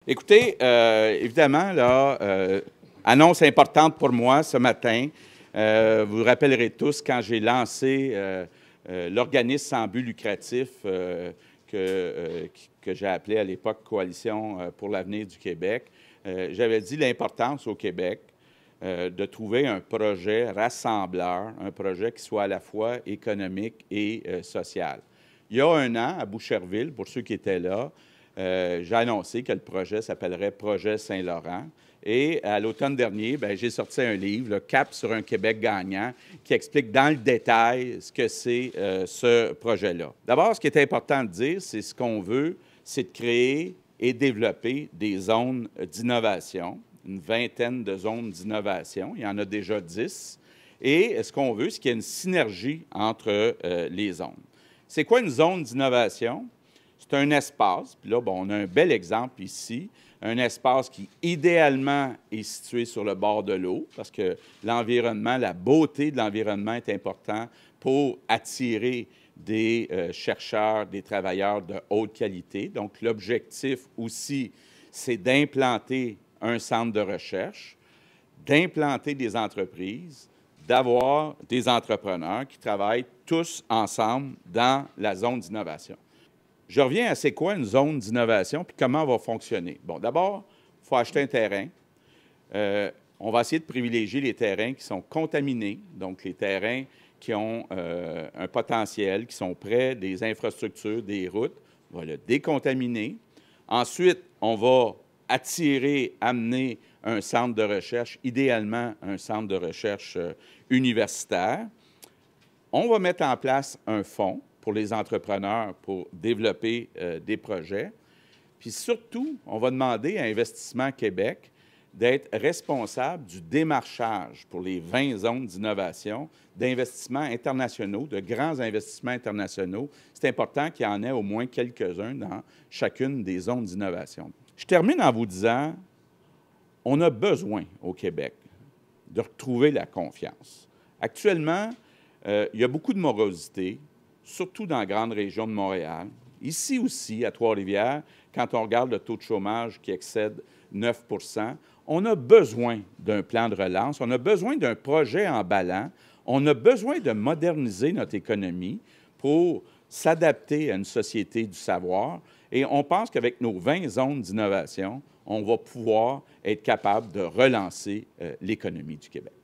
Écoutez, évidemment, là, annonce importante pour moi ce matin. Vous vous rappellerez tous quand j'ai lancé l'organisme sans but lucratif que j'ai appelé à l'époque Coalition pour l'avenir du Québec. J'avais dit l'importance au Québec de trouver un projet rassembleur, un projet qui soit à la fois économique et social. Il y a un an, à Boucherville, pour ceux qui étaient là, j'ai annoncé que le projet s'appellerait Projet Saint-Laurent. Et à l'automne dernier, j'ai sorti un livre, le Cap sur un Québec gagnant, qui explique dans le détail ce que c'est ce projet-là. D'abord, ce qui est important de dire, c'est ce qu'on veut, c'est de créer et développer des zones d'innovation, une vingtaine de zones d'innovation. Il y en a déjà 10. Et ce qu'on veut, c'est qu'il y ait une synergie entre les zones. C'est quoi une zone d'innovation? C'est un espace, puis là, on a un bel exemple ici, un espace qui, idéalement, est situé sur le bord de l'eau, parce que l'environnement, la beauté de l'environnement est important pour attirer des chercheurs, des travailleurs de haute qualité. Donc, l'objectif aussi, c'est d'implanter un centre de recherche, d'implanter des entreprises, d'avoir des entrepreneurs qui travaillent tous ensemble dans la zone d'innovation. Je reviens à c'est quoi une zone d'innovation puis comment elle va fonctionner. Bon, d'abord, il faut acheter un terrain. On va essayer de privilégier les terrains qui sont contaminés, donc les terrains qui ont un potentiel, qui sont près des infrastructures, des routes. On va le décontaminer. Ensuite, on va amener un centre de recherche, idéalement un centre de recherche universitaire. On va mettre en place un fonds pour les entrepreneurs pour développer des projets. Puis surtout, on va demander à Investissement Québec d'être responsable du démarchage pour les 20 zones d'innovation, d'investissements internationaux, de grands investissements internationaux. C'est important qu'il y en ait au moins quelques-uns dans chacune des zones d'innovation. Je termine en vous disant, on a besoin au Québec de retrouver la confiance. Actuellement, il y a beaucoup de morosité, surtout dans la grande région de Montréal. Ici aussi, à Trois-Rivières, quand on regarde le taux de chômage qui excède 9 on a besoin d'un plan de relance, on a besoin d'un projet emballant, on a besoin de moderniser notre économie pour s'adapter à une société du savoir. Et on pense qu'avec nos 20 zones d'innovation, on va pouvoir être capable de relancer l'économie du Québec.